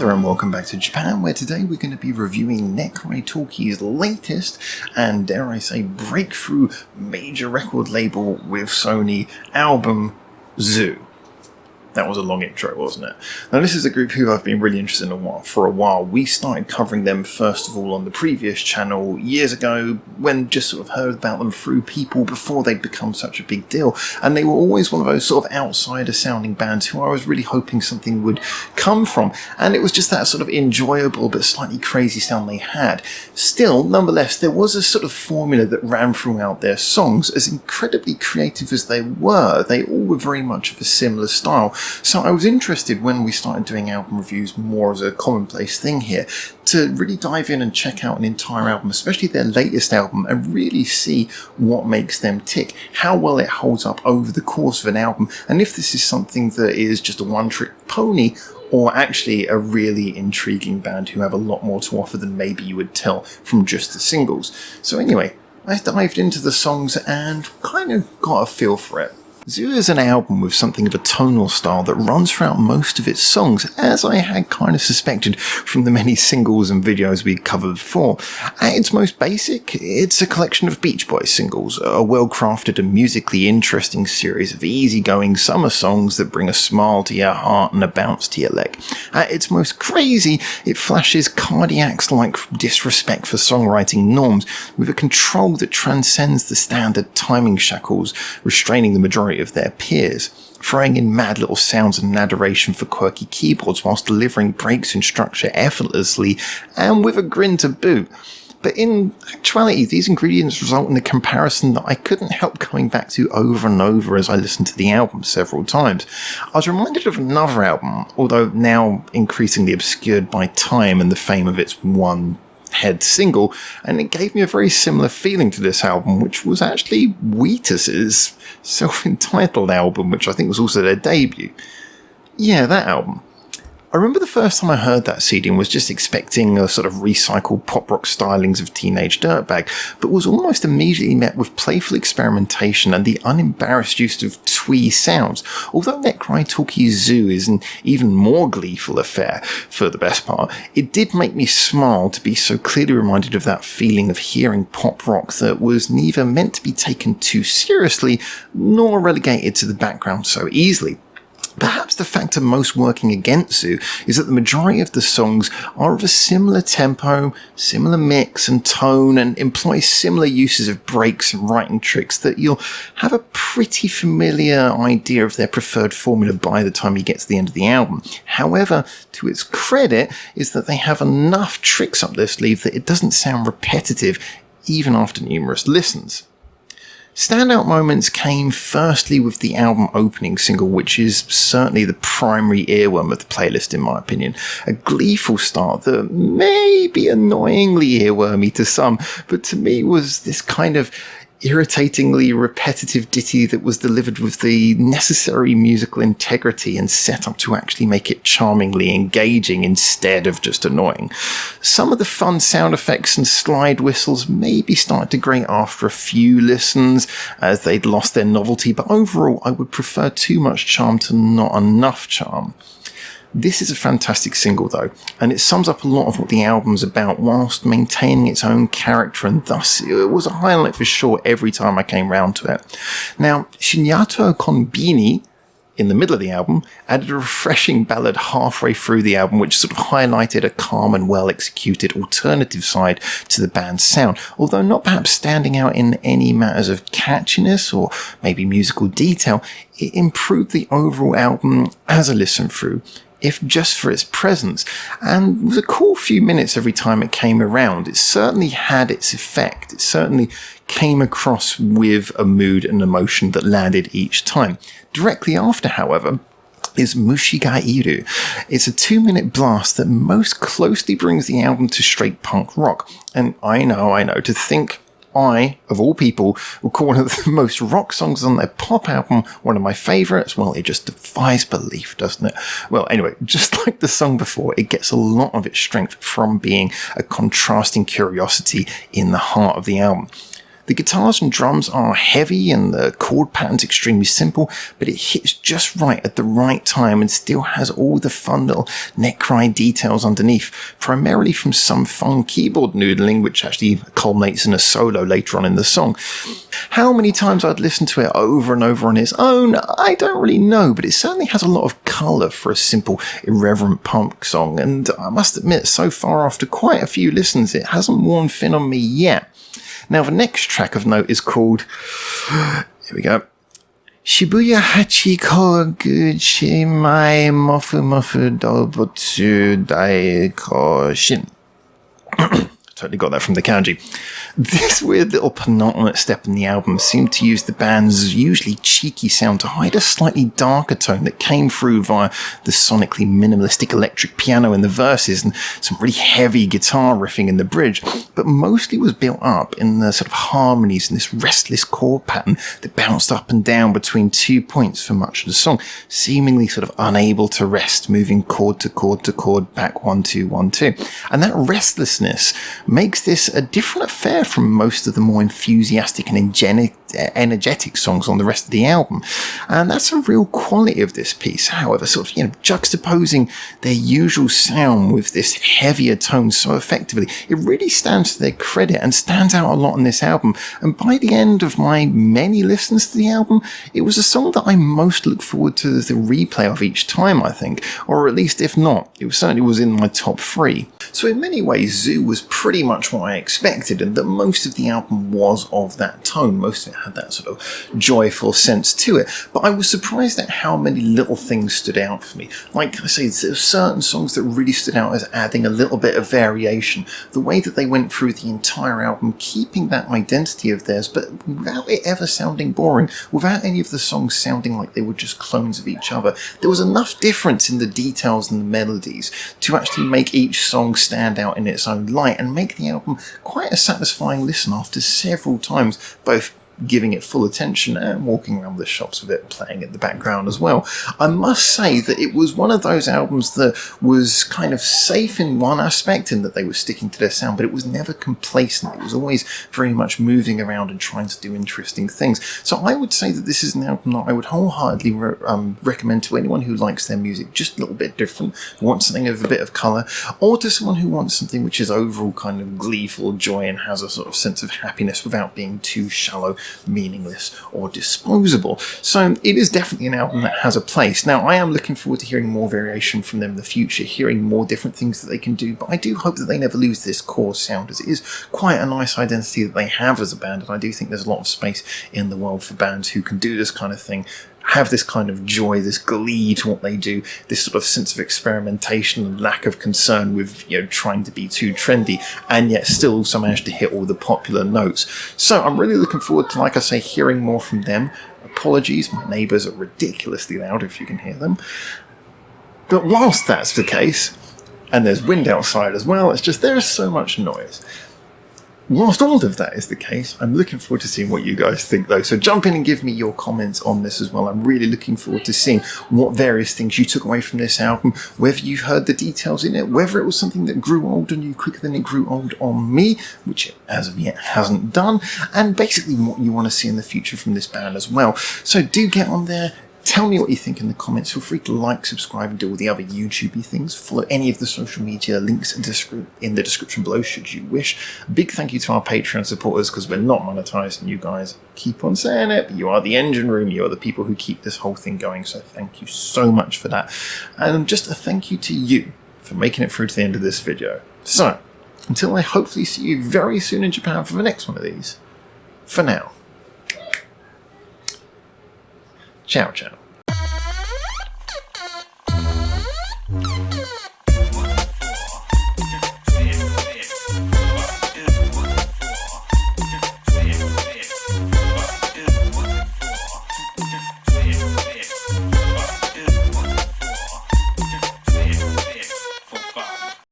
there and welcome back to Japan, where today we're going to be reviewing NECRY TALKIE's latest and, dare I say, breakthrough major record label with Sony album, Zoo. That was a long intro, wasn't it? Now, this is a group who I've been really interested in for a while. We started covering them, first of all, on the previous channel years ago, when just sort of heard about them through people before they'd become such a big deal. And they were always one of those sort of outsider-sounding bands who I was really hoping something would come from. And it was just that sort of enjoyable but slightly crazy sound they had. Still, nonetheless, there was a sort of formula that ran throughout their songs. As incredibly creative as they were, they all were very much of a similar style. So I was interested when we started doing album reviews more as a commonplace thing here to really dive in and check out an entire album, especially their latest album, and really see what makes them tick, how well it holds up over the course of an album, and if this is something that is just a one-trick pony or actually a really intriguing band who have a lot more to offer than maybe you would tell from just the singles. So anyway, I dived into the songs and kind of got a feel for it. Zoo is an album with something of a tonal style that runs throughout most of its songs, as I had kind of suspected from the many singles and videos we covered before. At its most basic, it's a collection of Beach Boys singles, a well-crafted and musically interesting series of easygoing summer songs that bring a smile to your heart and a bounce to your leg. At its most crazy, it flashes Cardiac's-like disrespect for songwriting norms, with a control that transcends the standard timing shackles restraining the majority of their peers, throwing in mad little sounds and adoration for quirky keyboards whilst delivering breaks in structure effortlessly and with a grin to boot. But in actuality, these ingredients result in a comparison that I couldn't help coming back to over and over as I listened to the album several times. I was reminded of another album, although now increasingly obscured by time and the fame of its one head single, and it gave me a very similar feeling to this album, which was actually Wheatus's self-entitled album, which I think was also their debut. Yeah, that album. I remember the first time I heard that CD and was just expecting a sort of recycled pop rock stylings of Teenage Dirtbag, but was almost immediately met with playful experimentation and the unembarrassed use of twee sounds. Although NECRY TALKIE Zoo is an even more gleeful affair, for the best part, it did make me smile to be so clearly reminded of that feeling of hearing pop rock that was neither meant to be taken too seriously nor relegated to the background so easily. Perhaps the factor most working against Zoo is that the majority of the songs are of a similar tempo, similar mix and tone, and employ similar uses of breaks and writing tricks that you'll have a pretty familiar idea of their preferred formula by the time you get to the end of the album. However, to its credit is that they have enough tricks up their sleeve that it doesn't sound repetitive even after numerous listens. Standout moments came firstly with the album opening single, which is certainly the primary earworm of the playlist in my opinion. A gleeful start that may be annoyingly earwormy to some, but to me was this kind of irritatingly repetitive ditty that was delivered with the necessary musical integrity and set up to actually make it charmingly engaging instead of just annoying. Some of the fun sound effects and slide whistles maybe started to grate after a few listens as they'd lost their novelty, but overall I would prefer too much charm to not enough charm. This is a fantastic single though, and it sums up a lot of what the album's about whilst maintaining its own character, and thus it was a highlight for sure every time I came round to it. Now, Shinyato Konbini, in the middle of the album, added a refreshing ballad halfway through the album which sort of highlighted a calm and well-executed alternative side to the band's sound, although not perhaps standing out in any matters of catchiness or maybe musical detail. It improved the overall album as a listen through, if just for its presence, and with a cool few minutes every time it came around. It certainly had its effect. It certainly came across with a mood and emotion that landed each time. Directly after, however, is Mushi ga Iru. It's a 2-minute blast that most closely brings the album to straight punk rock. And I know, to think I, of all people, will call one of the most rock songs on their pop album one of my favourites. Well, it just defies belief, doesn't it? Well, anyway, just like the song before, it gets a lot of its strength from being a contrasting curiosity in the heart of the album. The guitars and drums are heavy and the chord pattern's extremely simple, but it hits just right at the right time and still has all the fun little NECRY details underneath, primarily from some fun keyboard noodling, which actually culminates in a solo later on in the song. How many times I'd listen to it over and over on its own, I don't really know, but it certainly has a lot of colour for a simple, irreverent punk song, and I must admit, so far after quite a few listens, it hasn't worn thin on me yet. Now, the next track of note is called, here we go, Shibuya Hachi Koguchi Mai Mofu Mofu Dobotsu Daiko Shin. Totally got that from the kanji. This weird little penultimate step in the album seemed to use the band's usually cheeky sound to hide a slightly darker tone that came through via the sonically minimalistic electric piano in the verses and some really heavy guitar riffing in the bridge, but mostly was built up in the sort of harmonies and this restless chord pattern that bounced up and down between 2 points for much of the song, seemingly sort of unable to rest, moving chord to chord to chord, back 1 2 1 2. And that restlessness makes this a different affair from most of the more enthusiastic and energetic songs on the rest of the album. And that's a real quality of this piece. However, sort of, juxtaposing their usual sound with this heavier tone so effectively, it really stands to their credit and stands out a lot on this album. And by the end of my many listens to the album, it was a song that I most look forward to the replay of each time, I think. Or at least if not, it certainly was in my top 3. So in many ways, Zoo was pretty much what I expected, and that most of the album was of that tone. Most of it had that sort of joyful sense to it. But I was surprised at how many little things stood out for me. Like I say, there were certain songs that really stood out as adding a little bit of variation. The way that they went through the entire album, keeping that identity of theirs, but without it ever sounding boring, without any of the songs sounding like they were just clones of each other. There was enough difference in the details and the melodies to actually make each song stand out in its own light and make the album quite a satisfying listen after several times, both giving it full attention and walking around the shops with it playing in the background as well. I must say that it was one of those albums that was kind of safe in one aspect in that they were sticking to their sound, but it was never complacent. It was always very much moving around and trying to do interesting things. So I would say that this is an album that I would wholeheartedly recommend to anyone who likes their music just a little bit different, who wants something with a bit of colour, or to someone who wants something which is overall kind of gleeful joy and has a sort of sense of happiness without being too shallow, meaningless or disposable. So it is definitely an album that has a place. Now, I am looking forward to hearing more variation from them in the future, hearing more different things that they can do, but I do hope that they never lose this core sound, as it is quite a nice identity that they have as a band, and I do think there's a lot of space in the world for bands who can do this kind of thing, have this kind of joy, this glee to what they do, this sort of sense of experimentation and lack of concern with, trying to be too trendy, and yet still also manage to hit all the popular notes. So I'm really looking forward to, like I say, hearing more from them. Apologies, my neighbours are ridiculously loud if you can hear them. But whilst that's the case, and there's wind outside as well, it's just there is so much noise. Whilst all of that is the case, I'm looking forward to seeing what you guys think though. So jump in and give me your comments on this as well. I'm really looking forward to seeing what various things you took away from this album, whether you heard the details in it, whether it was something that grew old on you quicker than it grew old on me, which it as of yet hasn't done, and basically what you want to see in the future from this band as well. So do get on there. Tell me what you think in the comments. Feel free to like, subscribe, and do all the other YouTubey things. Follow any of the social media links in the description below should you wish. A big thank you to our Patreon supporters, because we're not monetized, and you guys keep on saying it, but you are the engine room. You are the people who keep this whole thing going, so thank you so much for that. And just a thank you to you for making it through to the end of this video. So, until I hopefully see you very soon in Japan for the next one of these, for now, ciao ciao.